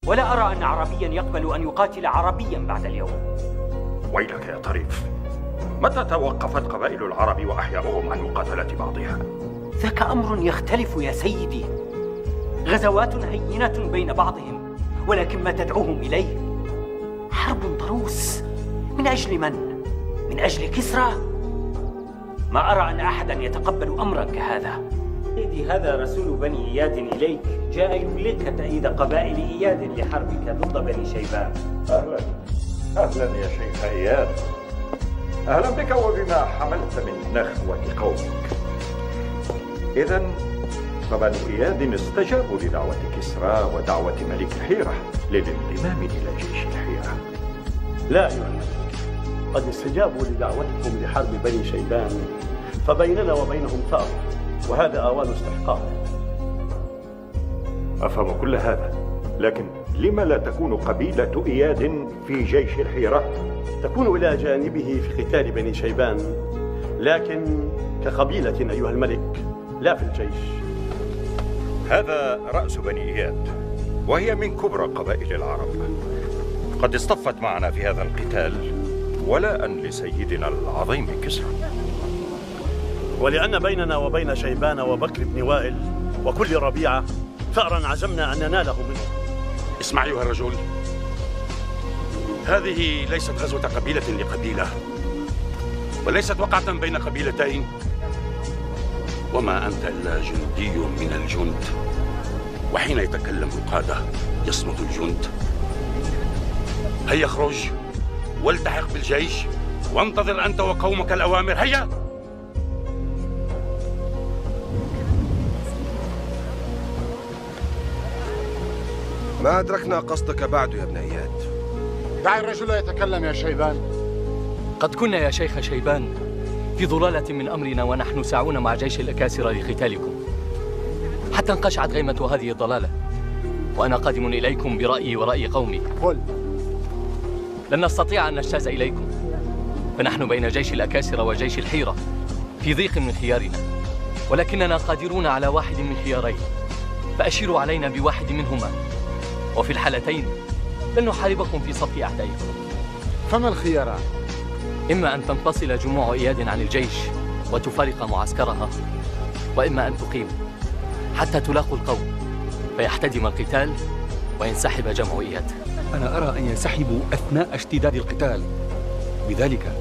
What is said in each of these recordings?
ولا أرى أن عربيا يقبل أن يقاتل عربيا بعد اليوم. ويلك يا طريف، متى توقفت قبائل العرب وأحياؤهم عن مقاتلة بعضها؟ ذاك أمر يختلف يا سيدي. غزوات هينة بين بعضهم، ولكن ما تدعوهم إليه حرب ضروس. من أجل من؟ من أجل كسرى؟ ما أرى أن أحدا يتقبل أمرا كهذا. سيدي، هذا رسول بني إياد إليك، جاء يبلغك تأييد قبائل إياد لحربك ضد بني شيبان. أهلا أهلا يا شيخ إياد، أهلا بك وبما حملت من نخوة قومك. إذن فبنو إياد استجابوا لدعوة كسرى ودعوة ملك الحيرة للانضمام إلى جيش الحيرة. لا أيها الملك، قد استجابوا لدعوتكم لحرب بني شيبان، فبيننا وبينهم ثأر، وهذا آوان استحقاق. أفهم كل هذا، لكن لما لا تكون قبيلة إياد في جيش الحيرة؟ تكون إلى جانبه في قتال بني شيبان، لكن كقبيلة أيها الملك، لا في الجيش. هذا رأس بني إياد، وهي من كبرى قبائل العرب، قد اصطفت معنا في هذا القتال ولاء لسيدنا العظيم كسرى. ولأن بيننا وبين شيبان وبكر بن وائل وكل ربيعة ثأرا عزمنا أن نناله منه. اسمع أيها الرجل، هذه ليست غزوة قبيلة لقبيلة، وليست وقعة بين قبيلتين، وما أنت إلا جندي من الجند، وحين يتكلم القادة يصمت الجند. هيا اخرج والتحق بالجيش وانتظر أنت وقومك الأوامر. هيا. ما أدركنا قصدك بعد يا ابن إياد. دع الرجل يتكلم يا شيبان. قد كنا يا شيخ شيبان في ضلالة من أمرنا ونحن ساعون مع جيش الأكاسرة لقتالكم، حتى انقشعت غيمة هذه الضلالة، وأنا قادم إليكم برأيي ورأي قومي. قل. لن نستطيع أن نجتاز إليكم، فنحن بين جيش الأكاسرة وجيش الحيرة في ضيق من خيارنا، ولكننا قادرون على واحد من خيارين، فأشيروا علينا بواحد منهما، وفي الحالتين لن نحاربكم في صف أعدائكم. فما الخياران؟ إما أن تنفصل جموع إياد عن الجيش وتفارق معسكرها، وإما أن تقيم حتى تلاقوا القوم فيحتدم القتال وينسحب جمع إياد. أنا أرى أن ينسحبوا أثناء اشتداد القتال، بذلك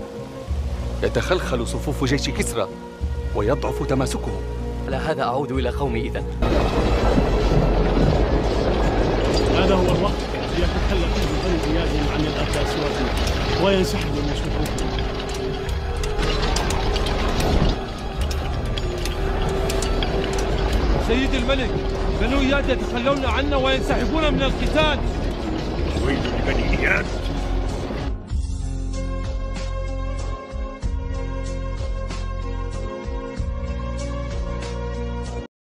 يتخلخل صفوف جيش كسرى ويضعف تماسكهم. على هذا أعود إلى قومي إذن. هذا هو الوقت ليتخلى فيه بني إياد عن الأكاسرة وينسحب من صفوفهم. سيد الملك، بنو إياد يتخلون عنا وينسحبون من القتال. ويل لبني إياد.